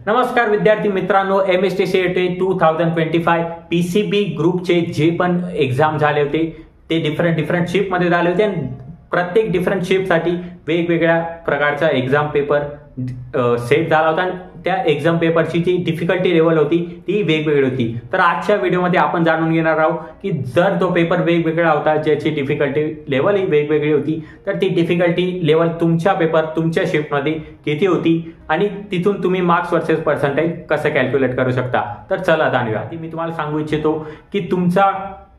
नमस्कार विद्यार्थी मित्रांनो, MSTCET 2025 PCB ग्रुपचे जे पण एक्झाम झाले होते ते डिफरंट शिफ्टमध्ये झाले होते आणि प्रत्येक डिफरंट शिफ्टसाठी वेगवेगळ्या प्रकारचा एक्झाम पेपर सेट झाला होता आणि त्या एक्झाम पेपरची जी डिफिकल्टी लेवल होती ती वेगवेगळी होती। तर आजच्या व्हिडिओमध्ये आपण जाणून घेणार आहोत की जर तो पेपर वेगवेगळा होता, ज्याची डिफिकल्टी लेवल ही वेगवेगळी होती, तर ती डिफिकल्टी लेवल तुमच्या पेपर तुमच्या शिफ्टमध्ये किती होती आणि तिथून तुम्ही मार्क्स वर्सेस पर्सेंटेज कसं कॅल्क्युलेट करू शकता। तर चला जाणूया। मी तुम्हाला सांगू इच्छितो की तुमचा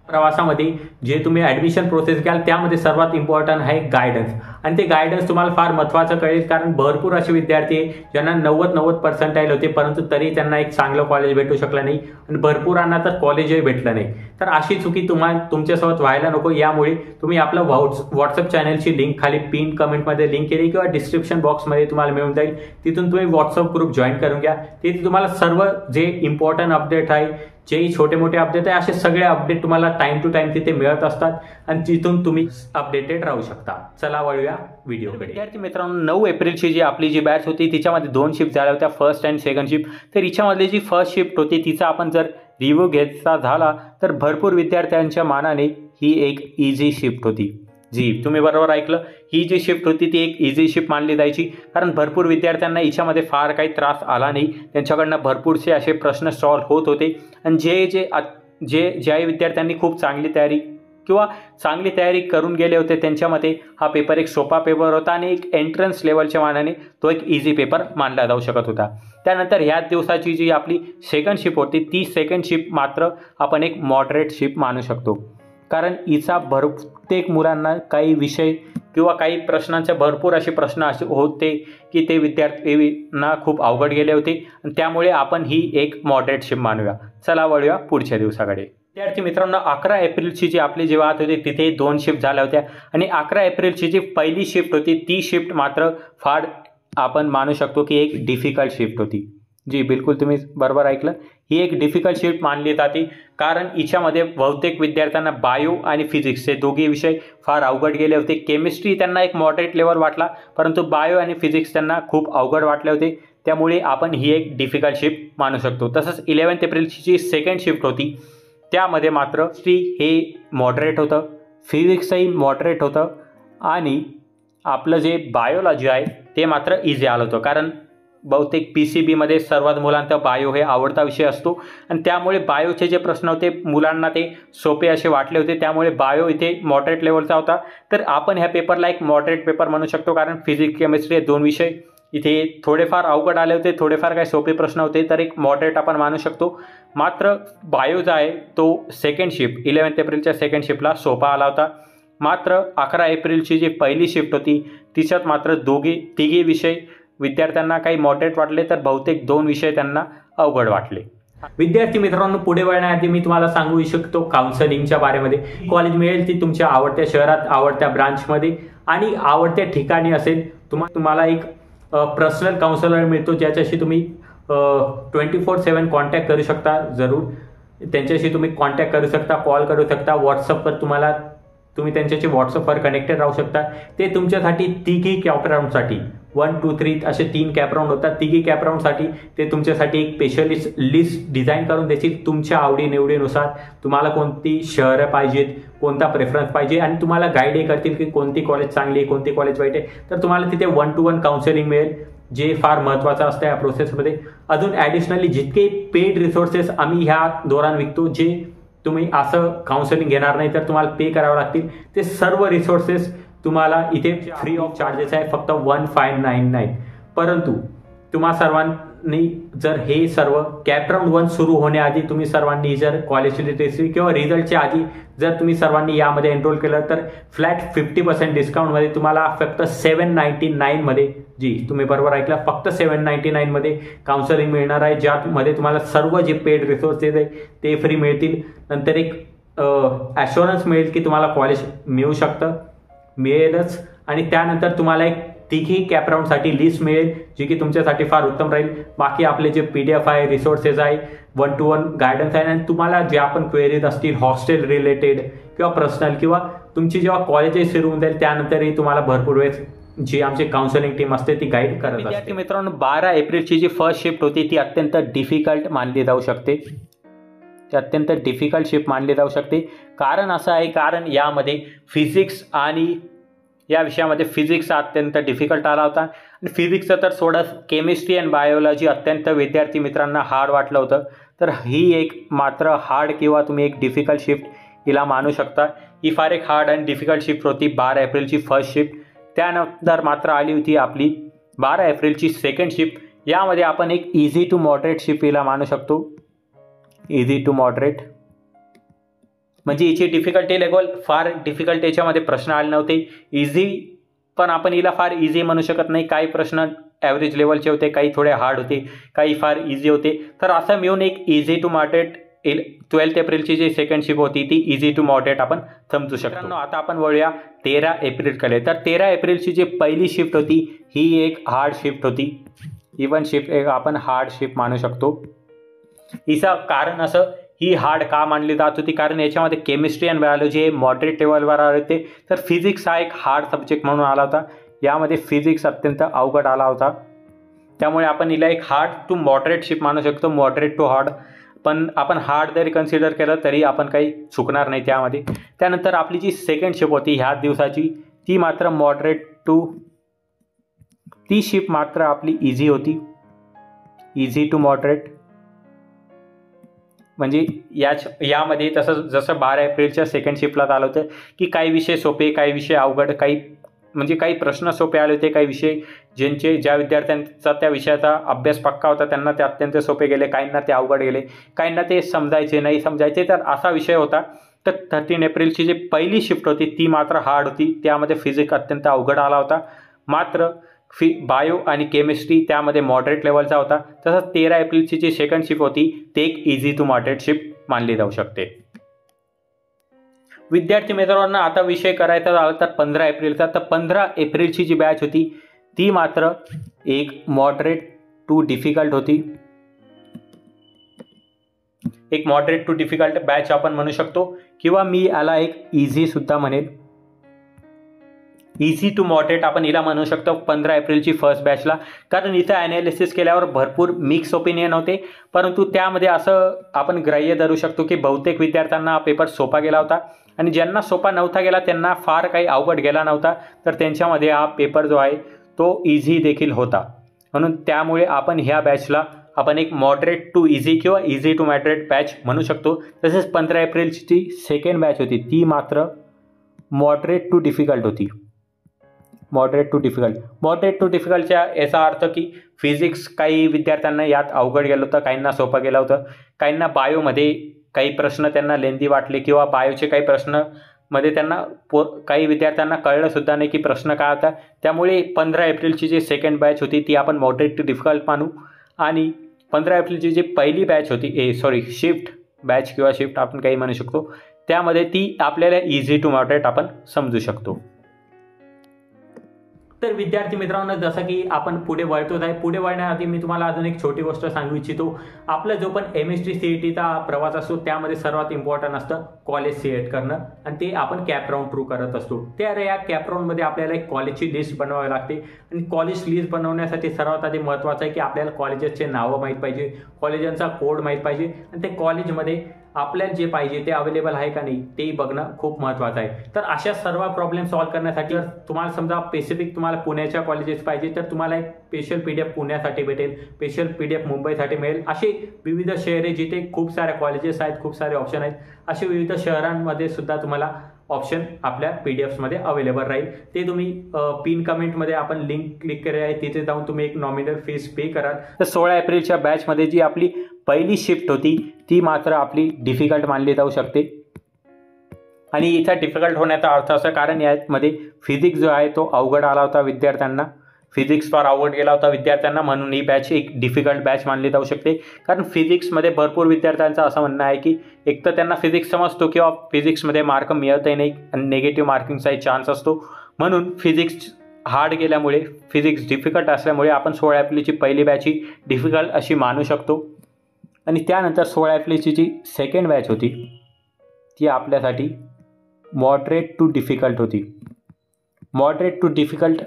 प्रवासामध्ये जे तुम्ही ऍडमिशन प्रोसेस घ्याल त्यामध्ये सर्वात इम्पॉर्टंट आहे गायडन्स, आणि ते गायडन्स तुम्हाला फार महत्त्वाचं कळेल, कारण भरपूर असे विद्यार्थी आहे ज्यांना 90 पर्सेंटाईल होते परंतु तरी त्यांना एक चांगलं कॉलेज भेटू शकलं नाही आणि भरपूरांना तर कॉलेजही भेटलं नाही। तर अशी चुकी तुमच्यासोबत व्हायला नको, यामुळे तुम्ही आपलं व्हॉट्सअप चॅनलची लिंक खाली पिन कमेंटमध्ये लिंक केली किंवा डिस्क्रिप्शन बॉक्समध्ये तुम्हाला मिळून जाईल, तिथून तुम्ही व्हॉट्सअप ग्रुप जॉईन करून घ्या। तिथे तुम्हाला सर्व जे इम्पॉर्टंट अपडेट आहे, जे छोटे मोठे अपडेट आहे, असे सगळे अपडेट तुम्हाला टाइम टू टाइम तिथे मिळत असतात आणि तिथून तुम्ही अपडेटेड राहू शकता। चला वळूया व्हिडिओकडे। विद्यार्थी मित्रांनो, 9 एप्रिलची जी आपली जी बॅच होती तिच्यामध्ये 2 शिफ्ट झाल्या होत्या, फर्स्ट अँड सेकंड शिफ्ट। तर हिच्यामधली जी फर्स्ट शिफ्ट होती तिचा आपण जर रिव्ह्यू घ्यायचा झाला तर भरपूर विद्यार्थ्यांच्या मानाने ही एक इझी शिफ्ट होती। जी तुम्ही बरोबर ऐकलं, ही जी शिफ्ट होती ती एक इझी शिफ्ट मानली जायची, कारण भरपूर विद्यार्थ्यांना हिच्यामध्ये फार काही त्रास आला नाही, त्यांच्याकडनं भरपूरसे असे प्रश्न सॉल्व्ह होत होते आणि ज्या विद्यार्थ्यांनी खूप चांगली तयारी करून गेले होते त्यांच्यामध्ये हा पेपर एक सोपा पेपर होता आणि एक एंट्रन्स लेवलच्या मानाने तो एक इझी पेपर मानला जाऊ शकत होता। त्यानंतर ह्याच दिवसाची जी आपली सेकंड शिफ्ट होती ती सेकंड शिफ्ट मात्र आपण एक मॉडरेट शिफ्ट मानू शकतो, कारण हिचा प्रत्येक मुलांना काही विषय किंवा काही प्रश्नांचे भरपूर असे प्रश्न असे होते की ते विद्यार्थ्यांना खूप अवघड गेले होते आणि त्यामुळे आपण ही एक मॉडरेट शिफ्ट मानूया। चला वळूया पुढच्या दिवसाकडे। विद्यार्थी मित्रांनो, 11 एप्रिलची जी आपली जी वाद होती तिथे 2 शिफ्ट झाल्या होत्या आणि 11 एप्रिलची जी पहिली शिफ्ट होती ती शिफ्ट मात्र फार आपण मानू शकतो की एक डिफिकल्ट शिफ्ट होती। जी बिलकुल तुम्ही बरोबर ऐकलं, ही एक डिफिकल्ट शिफ्ट मानली जाते, कारण हिच्यामध्ये बहुतेक विद्यार्थ्यांना बायो आणि फिजिक्स हे दोघे विषय फार अवघड गेले होते। केमिस्ट्री त्यांना एक मॉडरेट लेवल वाटला, परंतु बायो आणि फिजिक्स त्यांना खूप अवघड वाटले होते, त्यामुळे आपण ही एक डिफिकल्ट शिफ्ट मानू शकतो। तसंच 11 एप्रिलची जी सेकंड शिफ्ट होती त्यामध्ये मात्र हे मॉडरेट होतं, फिजिक्सही मॉडरेट होतं आणि आपलं जे बायोलॉजी आहे ते मात्र इझी आलं होतं, कारण बहुतेक PCBमध्ये सर्वात मुलांचा बायो हे आवडता विषय असतो आणि त्यामुळे बायोचे जे प्रश्न होते मुलांना ते सोपे असे वाटले होते, त्यामुळे बायो इथे मॉडरेट लेवलचा होता। तर आपण ह्या पेपरला एक मॉडरेट पेपर म्हणू शकतो, कारण फिजिक्स केमिस्ट्री हे 2 विषय इथे थोडेफार अवघड आले होते, थोडेफार काही सोपे प्रश्न होते, तर एक मॉडरेट आपण मानू शकतो। मात्र बायो जो आहे तो सेकंड शिफ्ट 11 एप्रिलच्या सेकंड शिफ्टला सोपा आला होता। मात्र 11 एप्रिलची जी पहिली शिफ्ट होती तिच्यात मात्र तिघे विषय विद्यार्थ्यांना काही मॉडरेट वाटले, तर बहुतेक 2 विषय त्यांना अवघड वाटले। विद्यार्थी मित्रांनो, पुढे वळण्याआधी मी तुम्हाला सांगू शकतो काउन्सिलिंगच्या बारेमध्ये। कॉलेज मिळेल ती तुमच्या आवडत्या शहरात, आवडत्या ब्रांचमध्ये आणि आवडत्या ठिकाणी असेल। तुम्हाला एक पर्सनल काउन्सिलर मिळतो, ज्याच्याशी तुम्ही 24/7 कॉन्टॅक्ट करू शकता। जरूर त्यांच्याशी तुम्ही कॉन्टॅक्ट करू शकता, कॉल करू शकता, व्हॉट्सअपवर तुम्ही त्यांच्याशी व्हॉट्सअपवर कनेक्टेड राहू शकता। ते तुमच्यासाठी तिघी कॅपराऊंडसाठी 1, 2, 3 असे 3 कॅपराऊंड होतात। तिघी कॅपराऊंडसाठी ते तुमच्यासाठी एक स्पेशलिस्ट लिस्ट डिझाईन करून देतील तुमच्या आवडीनिवडीनुसार। तुम्हाला कोणती शहरं पाहिजेत, कोणता प्रेफरन्स पाहिजे आणि तुम्हाला गाईडही करतील की कोणती कॉलेज चांगली आहे, कोणती कॉलेज वाईट आहे। तर तुम्हाला तिथे 1 to 1 काउन्सिलिंग मिळेल, जे फार महत्त्वाचं असतं या प्रोसेसमध्ये। अजून ॲडिशनली जितके पेड रिसोर्सेस आम्ही ह्या दौरान विकतो, जे तुम्ही असं काउन्सिलिंग घेणार नाही तर तुम्हाला पे करावं लागतील, ते सर्व रिसोर्सेस तुम्हाला इथे फ्री ऑफ चार्जेस आहे, फक्त 1599। परंतु तुम्हा सर्वांनी जर हे सर्व कॅपराऊंड 1 सुरू होण्याआधी तुम्ही सर्वांनी जर कॉलेजची लिटरेसी किंवा रिझल्टच्या आधी जर तुम्ही सर्वांनी यामध्ये एनरोल केलं तर फ्लॅट 50% डिस्काउंटमध्ये तुम्हाला फक्त 799 मध्ये, जी तुम्ही बरोबर ऐकलं, फक्त 799 मध्ये काउन्सिलिंग मिळणार आहे, ज्यामध्ये तुम्हाला सर्व जे पेड रिसोर्सेस आहे ते फ्री मिळतील। नंतर एक ॲश्युरन्स मिळेल की तुम्हाला कॉलेज मिळेलच आणि त्यानंतर तुम्हाला एक तिघी कॅपराऊंडसाठी लिस्ट मिळेल, जी की तुमच्यासाठी फार उत्तम राहील। बाकी आपले जे PDF आहे, रिसोर्सेस आहे, 1 to 1 गायडन्स आहे आणि तुम्हाला जे आपण क्वेरीज असतील हॉस्टेल रिलेटेड किंवा पर्सनल किंवा तुमची जेव्हा कॉलेजेस सुरू होऊन जाईल त्यानंतरही तुम्हाला भरपूर वेळेस जी आमची काउन्सिलिंग टीम असते ती गाईड करत असते. विद्यार्थी मित्रांनो, 12 एप्रिलची जी फर्स्ट शिफ्ट होती ती अत्यंत डिफिकल्ट मानली जाऊ शकते. ती अत्यंत डिफिकल्ट शिफ्ट मानली जाऊ शकते. कारण असं आहे, कारण यामध्ये फिजिक्स आणि या विषयामध्ये फिजिक्स अत्यंत डिफिकल्ट आला होता आणि फिजिक्सचं तर सोडा, केमिस्ट्री आणि बायोलॉजी अत्यंत विद्यार्थी मित्रांना हार्ड वाटलं होतं. तर ही एक मात्र हार्ड किंवा तुम्ही एक डिफिकल्ट शिफ्ट हिला मानू शकता. ही फार एक हार्ड आणि डिफिकल्ट शिफ्ट होती 12 एप्रिलची फर्स्ट शिफ्ट. त्यानंतर मात्र आली होती आपली 12 एप्रिलची सेकंड शिफ्ट. यामध्ये आपण एक इझी टू मॉडरेट शिफ्ट हिला मानू शकतो. इझी टू मॉडरेट म्हणजे हिची डिफिकल्टी लेवल फार डिफिकल्ट, याच्यामध्ये प्रश्न आले नव्हते. इझी पण आपण हिला फार इझी म्हणू शकत नाही. काही प्रश्न ॲव्हरेज लेवलचे होते, काही थोडे हार्ड होते, काही फार इझी होते. तर असं मिळून एक इझी टू मॉडरेट 12 एप्रिलची जी सेकंड शिफ्ट होती ती इझी टू मॉडरेट आपण समजू शकतो. आता आपण वळूया 13 एप्रिलकडे. तर 13 एप्रिलची जी पहिली शिफ्ट होती ही एक हार्ड शिफ्ट होती. इव्हन शिफ्ट एक आपण हार्ड शिफ्ट मानू शकतो. हिचं कारण असं, ही हार्ड का मानली जात होती, कारण याच्यामध्ये केमिस्ट्री आणि बायोलॉजी हे मॉडरेट लेवलवर आले होते. तर फिजिक्स हा एक हार्ड सब्जेक्ट म्हणून आला होता. यामध्ये फिजिक्स अत्यंत अवघड आला होता. त्यामुळे आपण हिला एक हार्ड टू मॉडरेट शिफ्ट मानू शकतो. मॉडरेट टू हार्ड, पण आपण हार्ड जरी कन्सिडर केलं तरी आपण काही चुकणार नाही त्यामध्ये. त्यानंतर आपली जी सेकंड शिफ्ट होती ह्या दिवसाची ती मात्र मॉडरेट टू, ती शिफ्ट मात्र आपली इझी होती. इझी टू मॉडरेट म्हणजे यामध्ये तसं जसं 12 एप्रिलच्या सेकंड शिफ्टला आलं होतं की काही विषय सोपे, काही विषय अवघड, काही प्रश्न सोपे आले होते, काही विषय ज्या विद्यार्थ्यांचा त्या विषयाचा अभ्यास पक्का होता त्यांना ते अत्यंत सोपे गेले, काहींना ते अवघड गेले, काहींना ते समजायचे नाही समजायचे. तर असा विषय होता. तर 13 एप्रिलची जी पहिली शिफ्ट होती ती मात्र हार्ड होती. त्यामध्ये फिजिक्स अत्यंत अवघड आला होता. मात्र बायो आणि केमिस्ट्री त्यामध्ये मॉडरेट लेवलचा होता. तसंच 13 एप्रिलची जी सेकंड शिफ्ट होती ते एक इझी टू मॉडरेट शिफ्ट मानली जाऊ शकते. विद्यार्थी मित्रांना आता विषय करायचा झाला तर 15 एप्रिलचा. तर 15 एप्रिलची जी बॅच होती ती मात्र एक मॉडरेट टू डिफिकल्ट होती. एक मॉडरेट टू डिफिकल्ट बॅच आपण म्हणू शकतो, किंवा मी याला एक इझी सुद्धा म्हणेल. इझी टू मॉडरेट आपण हिला म्हणू शकतो 15 एप्रिलची फर्स्ट बॅचला. कारण इथं ॲनालिसिस केल्यावर भरपूर मिक्स ओपिनियन होते, परंतु त्यामध्ये असं आपण ग्राह्य धरू शकतो की बहुतेक विद्यार्थ्यांना हा पेपर सोपा गेला होता आणि ज्यांना सोपा नव्हता गेला त्यांना फार काही अवघड गेला नव्हता. तर त्यांच्यामध्ये हा पेपर जो आहे तो इझी देखील होता. म्हणून त्यामुळे आपण ह्या बॅचला आपण एक मॉडरेट टू इझी किंवा इझी टू मॉडरेट बॅच म्हणू शकतो. तसेच 15 एप्रिलची जी सेकंड बॅच होती ती मात्र मॉडरेट टू डिफिकल्ट होती. मॉडरेट टू डिफिकल्टच्या याचा अर्थ की फिजिक्स काही विद्यार्थ्यांना यात अवघड गेलं होतं, काहींना सोपं गेलं होतं. काहींना बायोमध्ये काही प्रश्न त्यांना लेंदी वाटले किंवा बायोचे काही प्रश्न मध्ये त्यांना काही विद्यार्थ्यांना कळलं सुद्धा नाही की प्रश्न काय होता. त्यामुळे 15 एप्रिलची जी सेकंड बॅच होती ती आपण मॉडरेट टू डिफिकल्ट मानू. आणि 15 एप्रिलची जी पहिली बॅच होती शिफ्ट बॅच किंवा शिफ्ट आपण काही म्हणू शकतो, त्यामध्ये ती आपल्याला इझी टू मॉडरेट आपण समजू शकतो. तर विद्यार्थी मित्रांनो, जसं की आपण पुढे वळतोच आहे, पुढे वळण्याआधी मी तुम्हाला अजून एक छोटी गोष्ट सांगू इच्छितो. आपला जो पण MST CETचा प्रवास असतो त्यामध्ये सर्वात इम्पॉर्टंट असतं कॉलेज सिलेक्ट करणं, आणि ते आपण कॅप राऊंड थ्रू करत असतो. तर या कॅप राऊंडमध्ये आपल्याला एक कॉलेजची लिस्ट बनवावी लागते आणि कॉलेज लिस्ट बनवण्यासाठी सर्वात आधी महत्त्वाचं आहे की आपल्याला कॉलेजेसचे नावं माहीत पाहिजे, कॉलेजांचा कोड माहीत पाहिजे आणि ते कॉलेजमध्ये आपल्याला जे पाहिजे ते अवेलेबल आहे का नाही ते बघणं खूप महत्त्वाचं आहे. तर अशा सर्व प्रॉब्लेम सॉल्व्ह करण्यासाठी तुम्हाला समजा स्पेसिफिक तुम्हाला पुण्याच्या कॉलेजेस पाहिजे तर तुम्हाला एक स्पेशल PDF पुण्यासाठी भेटेल, स्पेशल PDF मुंबईसाठी मिळेल. असे विविध शहरे जिथे खूप सारे कॉलेजेस आहेत, खूप सारे ऑप्शन आहेत, असे विविध शहरांमध्ये सुद्धा तुम्हाला ऑप्शन आपल्या PDFsमध्ये अवेलेबल राहील. ते तुम्ही पिन कमेंटमध्ये आपण लिंक क्लिक केली आहे तिथे जाऊन तुम्ही एक नॉमिनल फीस पे कराल. तर 16 एप्रिलच्या बॅचमध्ये जी आपली पहिली शिफ्ट होती ती मात्र आपली डिफिकल्ट मानली जाऊ शकते. आणि इथं डिफिकल्ट होण्याचा अर्थ असा, कारण यामध्ये फिजिक्स जो आहे तो अवघड आला होता विद्यार्थ्यांना, फिजिक्स फार अवघड गेला होता विद्यार्थ्यांना, म्हणून ही बॅच एक डिफिकल्ट बॅच मानली जाऊ शकते. कारण फिजिक्समध्ये भरपूर विद्यार्थ्यांचं असं म्हणणं आहे की एक तर त्यांना फिजिक्स समजतो किंवा फिजिक्समध्ये मार्क मिळतही नाही आणि निगेटिव्ह मार्किंगचाही चान्स असतो. म्हणून फिजिक्स हार्ड गेल्यामुळे, फिजिक्स डिफिकल्ट असल्यामुळे आपण 16 एप्रिलची पहिली बॅच ही डिफिकल्ट अशी मानू शकतो. आणि त्यानंतर 16 एप्रिलची जी सेकंड बॅच होती ती आपल्यासाठी मॉडरेट टू डिफिकल्ट होती. मॉडरेट टू डिफिकल्ट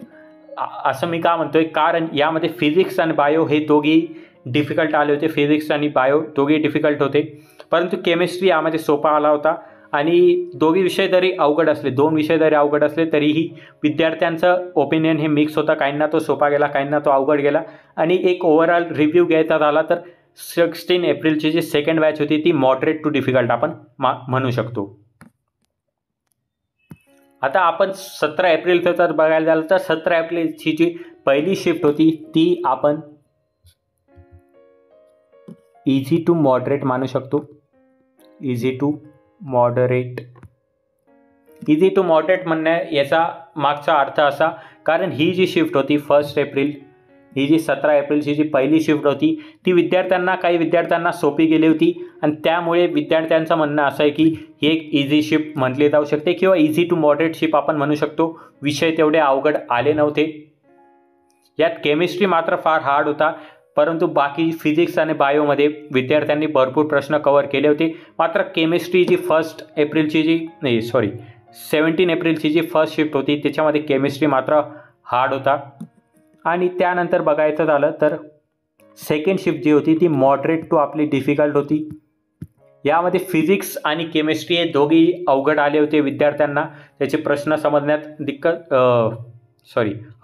असं मी का म्हणतोय, कारण यामध्ये फिजिक्स आणि बायो हे दोघी डिफिकल्ट आले होते. फिजिक्स आणि बायो दोघे डिफिकल्ट होते, परंतु केमिस्ट्री यामध्ये सोपा आला होता. आणि दोघी विषय जरी अवघड असले, 2 विषय जरी अवघड असले, तरीही विद्यार्थ्यांचं ओपिनियन हे मिक्स होता. काहींना तो सोपा गेला, काहींना तो अवघड गेला. आणि एक ओव्हरऑल रिव्ह्यू घ्यायचा झाला तर 16 एप्रिलची जी सेकंड बॅच होती ती मॉडरेट टू डिफिकल्ट आपण म्हणू शकतो. आता आपण 17 एप्रिलचं जर बघायला झालं तर 17 एप्रिलची जी पहिली शिफ्ट होती ती आपण इझी टू मॉडरेट मानू शकतो. इझी टू मॉडरेट म्हणण्या याचा मागचा अर्थ असा, कारण ही जी शिफ्ट होती 1 एप्रिल, ही जी 17 एप्रिलची जी पहिली शिफ्ट होती ती काही विद्यार्थ्यांना सोपी गेली होती. आणि त्यामुळे विद्यार्थ्यांचं म्हणणं असं आहे की ही एक इझी शिफ्ट म्हटली जाऊ शकते किंवा इझी टू मॉडरेट शिफ्ट आपण म्हणू शकतो. विषय तेवढे अवघड आले नव्हते. यात केमिस्ट्री मात्र फार हार्ड होता, परंतु बाकी फिजिक्स आणि बायोमध्ये विद्यार्थ्यांनी भरपूर प्रश्न कव्हर केले होते. मात्र केमिस्ट्री जी 17 एप्रिलची जी फर्स्ट शिफ्ट होती त्याच्यामध्ये केमिस्ट्री मात्र हार्ड होता. आणि त्यानंतर बघायचं झालं तर सेकंड शिफ्ट जी होती ती मॉडरेट टू आपली डिफिकल्ट होती. यामध्ये फिजिक्स आणि केमिस्ट्री हे दोघी अवघड आले होते विद्यार्थ्यांना. त्याचे प्रश्न समजण्यात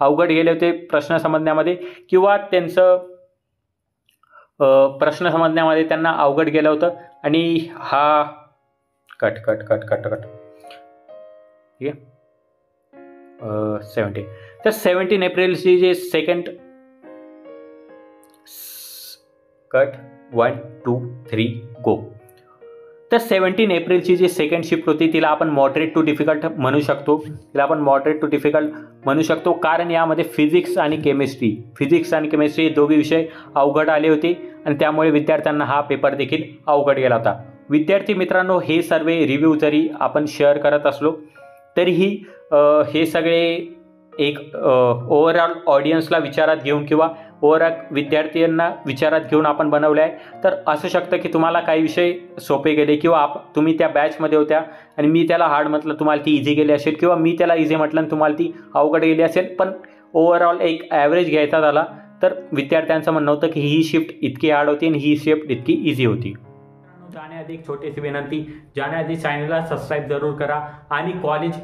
अवघड गेले होते प्रश्न समजण्यामध्ये, किंवा त्यांचं प्रश्न समजण्यामध्ये त्यांना अवघड गेलं होतं. आणि हा कट ठीक आहे. 17 एप्रिलची जे सेकंड 1 2 3 गो. तर 17 एप्रिलची जी सेकंड शिफ्ट होती तिला आपण मॉडरेट टू डिफिकल्ट म्हणू शकतो. कारण यामध्ये फिजिक्स आणि केमिस्ट्री हे दोघे विषय अवघड आले होते आणि त्यामुळे विद्यार्थ्यांना हा पेपर देखील अवघड गेला होता. विद्यार्थी मित्रांनो, हे सर्व रिव्ह्यू जरी आपण शेअर करत असलो तरीही हे सगळे एक ओव्हरऑल ऑडियन्सला विचारात घेऊन किंवा ओव्हरऑल विद्यार्थ्यांना विचारात घेऊन आपण बनवलं आहे. तर असू शकतं की तुम्हाला काही विषय सोपे गेले किंवा तुम्ही त्या बॅचमध्ये होत्या आणि मी त्याला हार्ड म्हटलं, तुम्हाला ती इझी गेली असेल, किंवा मी त्याला इझी म्हटलं आणि तुम्हाला ती अवघड गेली असेल. पण ओव्हरऑल एक ॲव्हरेज घ्यायचा झाला तर विद्यार्थ्यांचं म्हणणं होतं की ही शिफ्ट इतकी हार्ड होती आणि ही शिफ्ट इतकी इझी होती. जाण्याआधी एक छोटीशी विनंती, जाण्याआधी चॅनलला सबस्क्राईब जरूर करा आणि कॉलेज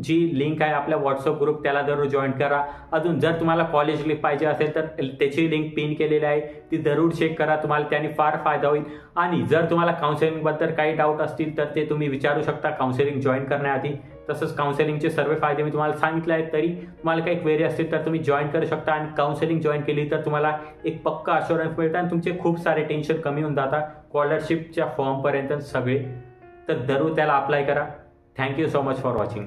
जी लिंक आहे आपल्या व्हॉट्सअप ग्रुप त्याला जरूर जॉईन करा. अजून जर तुम्हाला कॉलेज लिंक पाहिजे असेल तर त्याची लिंक पिन केलेली आहे, ती जरूर चेक करा, तुम्हाला त्याने फार फायदा होईल. आणि जर तुम्हाला काउन्सिलिंगबद्दल काही डाऊट असतील तर ते तुम्ही विचारू शकता काउन्सिलिंग जॉईन करण्याआधी. तसंच काउन्सिलिंगचे सर्व फायदे मी तुम्हाला सांगितले आहेत. तरी तुम्हाला काही क्वेरी असतील तर तुम्ही जॉईन करू शकता आणि काउन्सिलिंग जॉईन केली तर तुम्हाला एक पक्का अश्युरन्स मिळतं आणि तुमचे खूप सारे टेन्शन कमी होऊन जातात स्कॉलरशिपच्या फॉर्मपर्यंत सगळे. तर जरूर त्याला अप्लाय करा. Thank you so much for watching.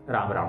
Ram Ram.